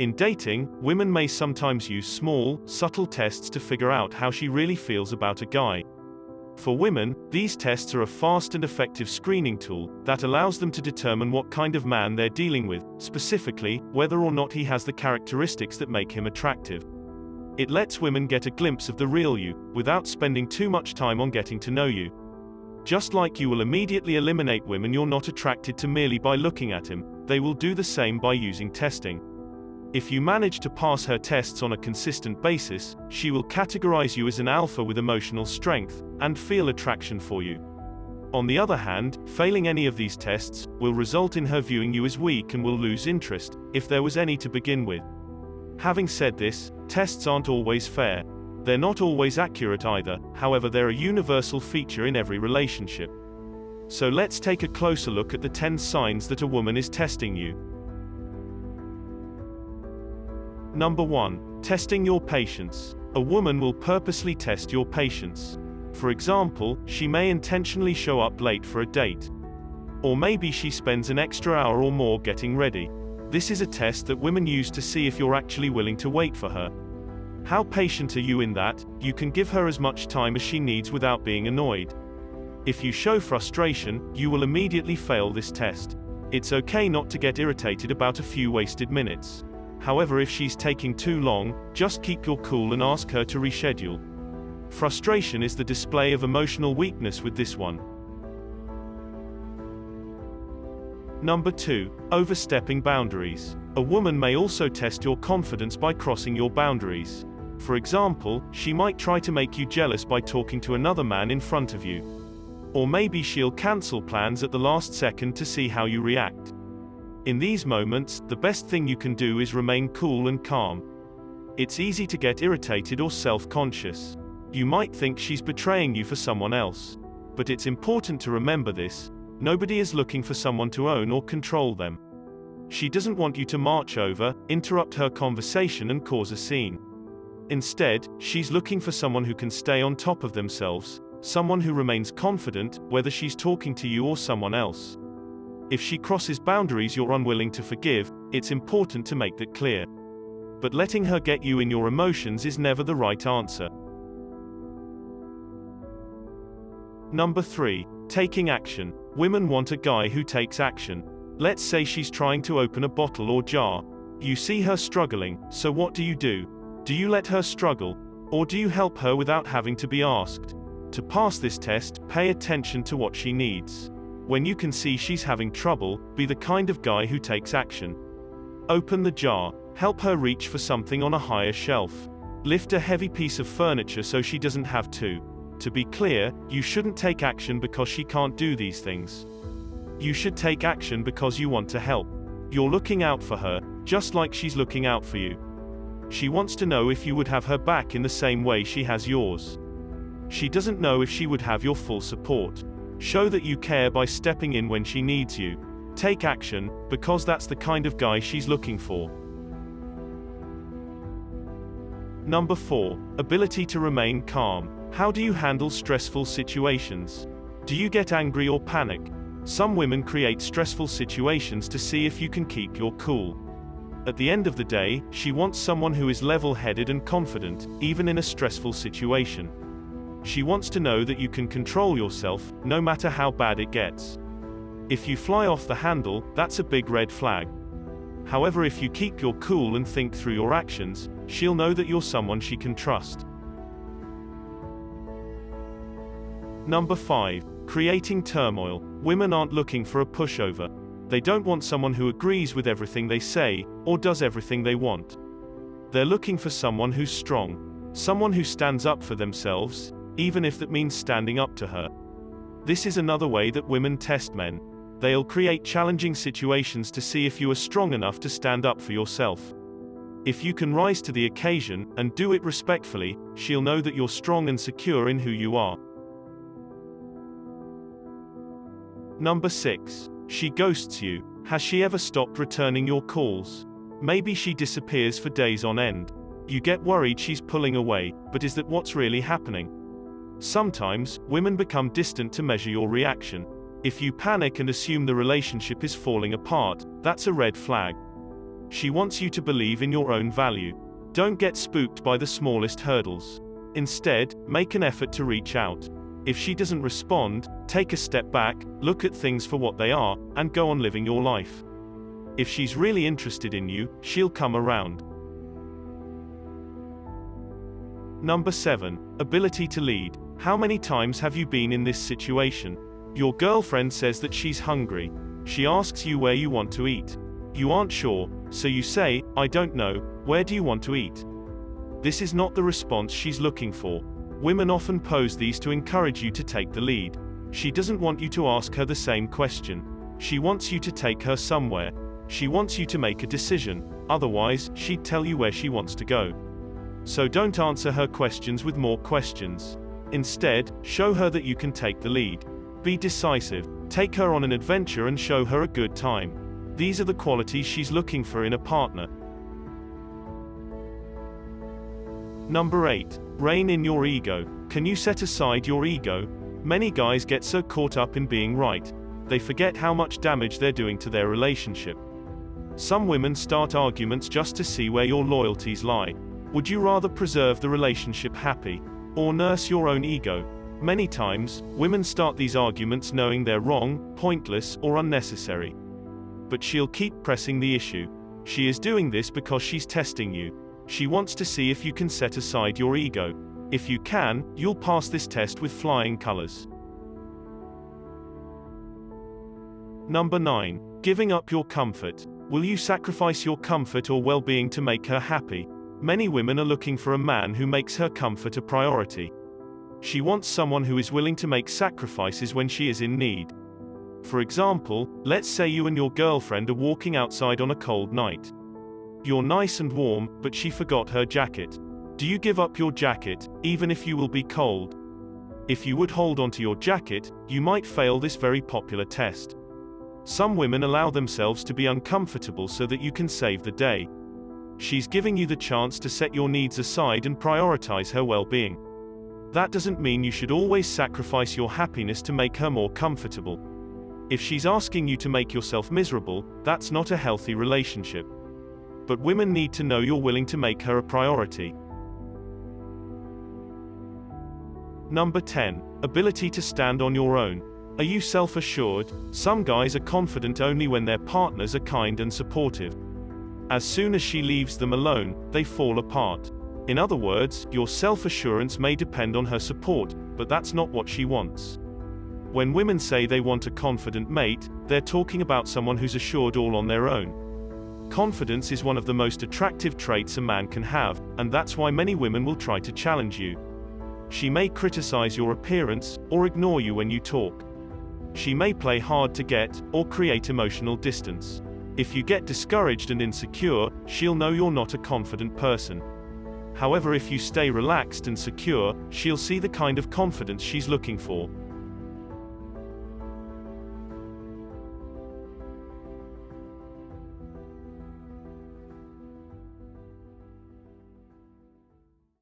In dating, women may sometimes use small, subtle tests to figure out how she really feels about a guy. For women, these tests are a fast and effective screening tool that allows them to determine what kind of man they're dealing with, specifically, whether or not he has the characteristics that make him attractive. It lets women get a glimpse of the real you, without spending too much time on getting to know you. Just like you will immediately eliminate women you're not attracted to merely by looking at him, they will do the same by using testing. If you manage to pass her tests on a consistent basis, she will categorize you as an alpha with emotional strength, and feel attraction for you. On the other hand, failing any of these tests will result in her viewing you as weak and will lose interest, if there was any to begin with. Having said this, tests aren't always fair. They're not always accurate either, however they're a universal feature in every relationship. So let's take a closer look at the 10 signs that a woman is testing you. Number 1. Testing your patience. A woman will purposely test your patience. For example, she may intentionally show up late for a date. Or maybe she spends an extra hour or more getting ready. This is a test that women use to see if you're actually willing to wait for her. How patient are you in that you can give her as much time as she needs without being annoyed? If you show frustration, you will immediately fail this test. It's okay not to get irritated about a few wasted minutes. However, if she's taking too long, just keep your cool and ask her to reschedule. Frustration is the display of emotional weakness with this one. Number 2. Overstepping boundaries. A woman may also test your confidence by crossing your boundaries. For example, she might try to make you jealous by talking to another man in front of you. Or maybe she'll cancel plans at the last second to see how you react. In these moments, the best thing you can do is remain cool and calm. It's easy to get irritated or self-conscious. You might think she's betraying you for someone else. But it's important to remember this: nobody is looking for someone to own or control them. She doesn't want you to march over, interrupt her conversation and cause a scene. Instead, she's looking for someone who can stay on top of themselves, someone who remains confident, whether she's talking to you or someone else. If she crosses boundaries you're unwilling to forgive, it's important to make that clear. But letting her get you in your emotions is never the right answer. Number 3. Taking action. Women want a guy who takes action. Let's say she's trying to open a bottle or jar. You see her struggling, so what do? Do you let her struggle? Or do you help her without having to be asked? To pass this test, pay attention to what she needs. When you can see she's having trouble, be the kind of guy who takes action. Open the jar. Help her reach for something on a higher shelf. Lift a heavy piece of furniture so she doesn't have to. To be clear, you shouldn't take action because she can't do these things. You should take action because you want to help. You're looking out for her, just like she's looking out for you. She wants to know if you would have her back in the same way she has yours. She doesn't know if she would have your full support. Show that you care by stepping in when she needs you. Take action, because that's the kind of guy she's looking for. Number 4. Ability to remain calm. How do you handle stressful situations? Do you get angry or panic? Some women create stressful situations to see if you can keep your cool. At the end of the day, she wants someone who is level-headed and confident, even in a stressful situation. She wants to know that you can control yourself, no matter how bad it gets. If you fly off the handle, that's a big red flag. However, if you keep your cool and think through your actions, she'll know that you're someone she can trust. Number 5. Creating turmoil. Women aren't looking for a pushover. They don't want someone who agrees with everything they say, or does everything they want. They're looking for someone who's strong. Someone who stands up for themselves, even if that means standing up to her. This is another way that women test men. They'll create challenging situations to see if you are strong enough to stand up for yourself. If you can rise to the occasion, and do it respectfully, she'll know that you're strong and secure in who you are. Number 6. She ghosts you. Has she ever stopped returning your calls? Maybe she disappears for days on end. You get worried she's pulling away, but is that what's really happening? Sometimes, women become distant to measure your reaction. If you panic and assume the relationship is falling apart, that's a red flag. She wants you to believe in your own value. Don't get spooked by the smallest hurdles. Instead, make an effort to reach out. If she doesn't respond, take a step back, look at things for what they are, and go on living your life. If she's really interested in you, she'll come around. Number 7. Ability to lead. How many times have you been in this situation? Your girlfriend says that she's hungry. She asks you where you want to eat. You aren't sure, so you say, "I don't know, where do you want to eat?" This is not the response she's looking for. Women often pose these to encourage you to take the lead. She doesn't want you to ask her the same question. She wants you to take her somewhere. She wants you to make a decision, otherwise, she'd tell you where she wants to go. So don't answer her questions with more questions. Instead, show her that you can take the lead. Be decisive, take her on an adventure and show her a good time. These are the qualities she's looking for in a partner. Number 8. Rein in your ego. Can you set aside your ego? Many guys get so caught up in being right, they forget how much damage they're doing to their relationship. Some women start arguments just to see where your loyalties lie. Would you rather preserve the relationship happy, or nurse your own ego? Many times, women start these arguments knowing they're wrong, pointless, or unnecessary. But she'll keep pressing the issue. She is doing this because she's testing you. She wants to see if you can set aside your ego. If you can, you'll pass this test with flying colors. Number 9. Giving up your comfort. Will you sacrifice your comfort or well-being to make her happy? Many women are looking for a man who makes her comfort a priority. She wants someone who is willing to make sacrifices when she is in need. For example, let's say you and your girlfriend are walking outside on a cold night. You're nice and warm, but she forgot her jacket. Do you give up your jacket, even if you will be cold? If you would hold onto your jacket, you might fail this very popular test. Some women allow themselves to be uncomfortable so that you can save the day. She's giving you the chance to set your needs aside and prioritize her well-being. That doesn't mean you should always sacrifice your happiness to make her more comfortable. If she's asking you to make yourself miserable, that's not a healthy relationship. But women need to know you're willing to make her a priority. Number 10. Ability to stand on your own. Are you self-assured? Some guys are confident only when their partners are kind and supportive. As soon as she leaves them alone, they fall apart. In other words, your self-assurance may depend on her support, but that's not what she wants. When women say they want a confident mate, they're talking about someone who's assured all on their own. Confidence is one of the most attractive traits a man can have, and that's why many women will try to challenge you. She may criticize your appearance, or ignore you when you talk. She may play hard to get, or create emotional distance. If you get discouraged and insecure, she'll know you're not a confident person. However, if you stay relaxed and secure, she'll see the kind of confidence she's looking for.